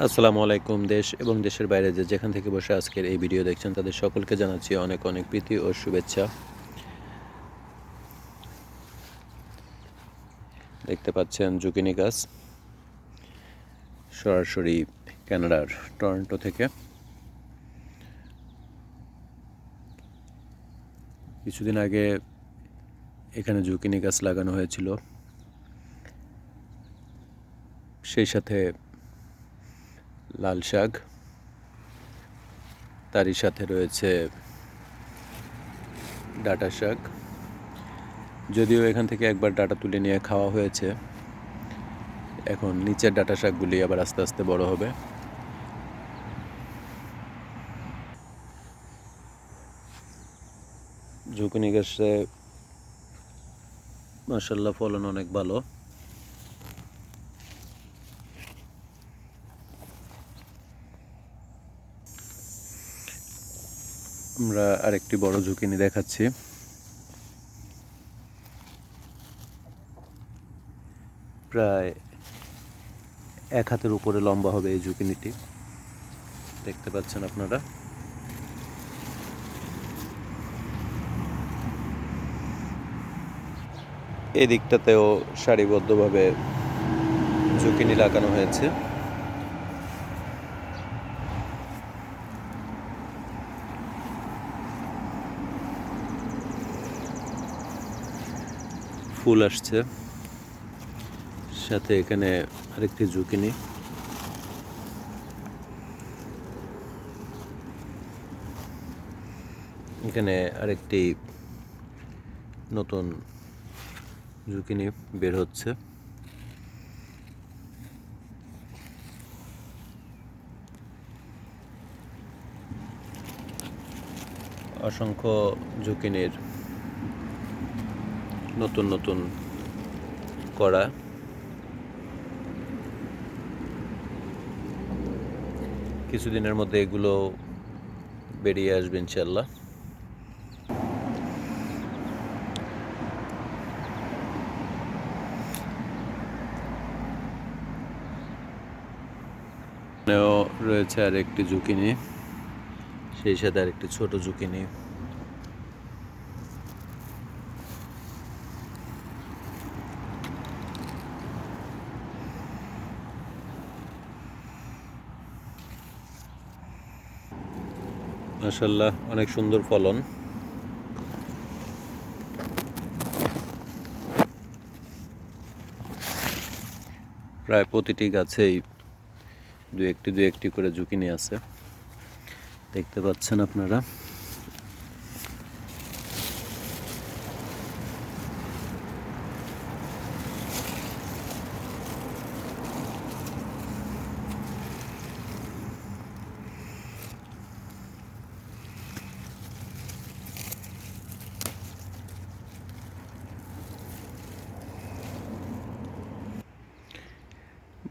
আসসালামু আলাইকুম। দেশ এবং দেশের বাইরে যেখান থেকে বসে আজকের এই ভিডিও দেখছেন তাদের সকলকে জানাচ্ছি অনেক অনেক প্রীতি ও শুভেচ্ছা। দেখতে পাচ্ছেন জুকিনি গাছ সরাসরি কানাডার টরন্টো থেকে। কিছুদিন আগে এখানে জুকিনি গাছ লাগানো হয়েছিল, সেই সাথে লাল শাক, তারই সাথে রয়েছে ডাঁটা শাক। যদিও এখান থেকে একবার ডাঁটা তুলে নিয়ে খাওয়া হয়েছে, এখন নিচের ডাঁটা শাকগুলি আবার আস্তে আস্তে বড় হবে। জুকিনি গাছে মাশাআল্লাহ ফলন অনেক ভালো। আমরা আরেকটি বড় জুকিনি দেখাচ্ছি। প্রায় 1 হাতের উপরে লম্বা হবে এই জুকিনিটি, দেখতে পাচ্ছেন আপনারা। এই দিকটাতেও সারিবদ্ধভাবে জুকিনি লাগানো হয়েছে। ফুল আসছে, সাথে এখানে আরেকটি জুকিনি। এখানে আরেকটি নতুন জুকিনি বের হচ্ছে। অসংখ্য জুকিনির নতুন নতুন করা। কিছুদিনের মধ্যে এগুলো বেরিয়ে আসবে ইনশাল্লাহ। এখানেও রয়েছে আরেকটি জুকিনি, সেই সাথে আরেকটি ছোট জুকিনি। মাশাআল্লাহ অনেক সুন্দর ফলন। প্রায় প্রতিটি গাছেই দু একটি করে জুকিনি আছে, দেখতে পাচ্ছেন আপনারা।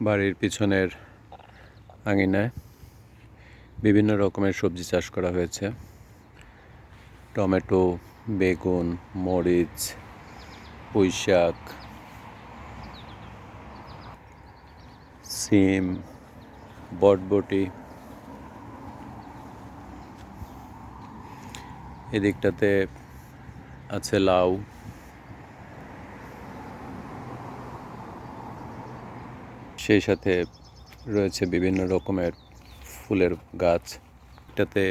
বাড়ির পিছনের আঙিনায় বিভিন্ন রকমের সবজি চাষ করা হয়েছে। টমেটো, বেগুন, মরিচ, পুঁই শাক, সিম, বটবটি। এদিকটাতে আছে লাউ। সেই সাথে রয়েছে বিভিন্ন রকমের ফুলের গাছ। এটাতে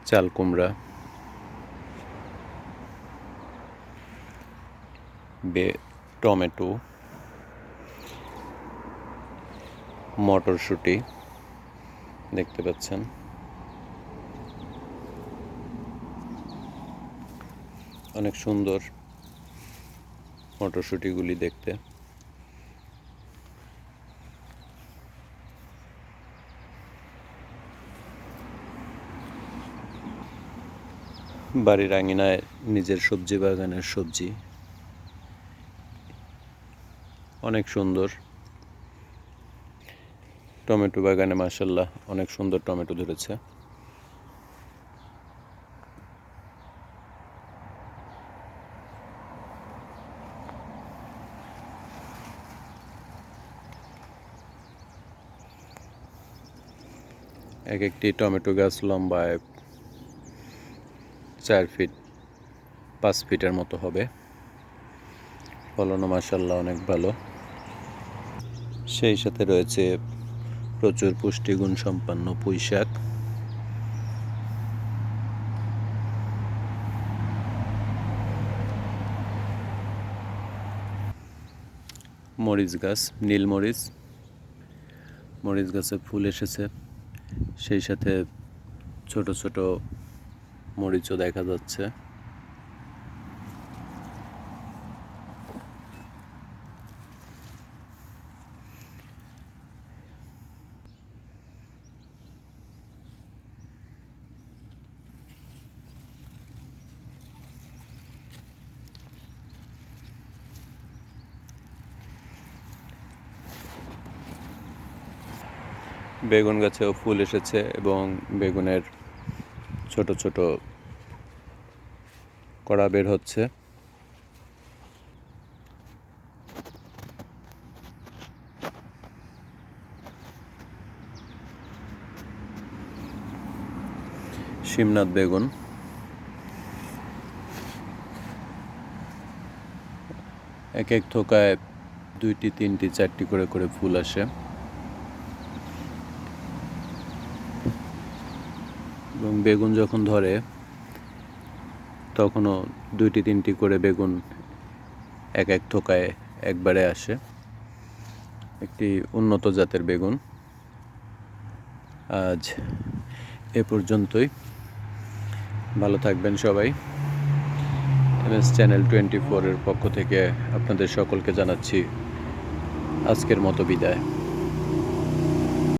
চাল কুমড়া, টমেটো, মটরশুঁটি দেখতে পাচ্ছেন। অনেক সুন্দর মটরশুঁটিগুলি দেখতে। বাড়ির আঙিনায় নিজের সবজি বাগানের সবজি অনেক সুন্দর। টমেটো বাগানে মাশাআল্লাহ অনেক সুন্দর টমেটো ধরেছে। এক একটি টমেটো গাছ লম্বায় 4 ফিট 5 ফিটের মতো হবে। ফলনও মাশাআল্লাহ অনেক ভালো। সেই সাথে রয়েছে প্রচুর পুষ্টিগুণ সম্পন্ন পুঁইশাক। মরিচ গাছ, নীল মরিচ, মরিচ গাছে ফুল এসেছে, সেই সাথে ছোট ছোট মরিচও দেখা যাচ্ছে। বেগুন গাছেও ফুল এসেছে এবং বেগুনের ছোট ছোট কড়া বের হচ্ছে। শিমনাথ বেগুন, এক এক থোকায় 2টি 3টি 4টি করে ফুল আসে এবং বেগুন যখন ধরে তখনও 2টি 3টি করে বেগুন এক এক থোকায় একবারে আসে। একটি উন্নত জাতের বেগুন। আজ এ পর্যন্তই। ভালো থাকবেন সবাই। MS চ্যানেল 24 এর পক্ষ থেকে আপনাদের সকলকে জানাচ্ছি আজকের মতো বিদায়।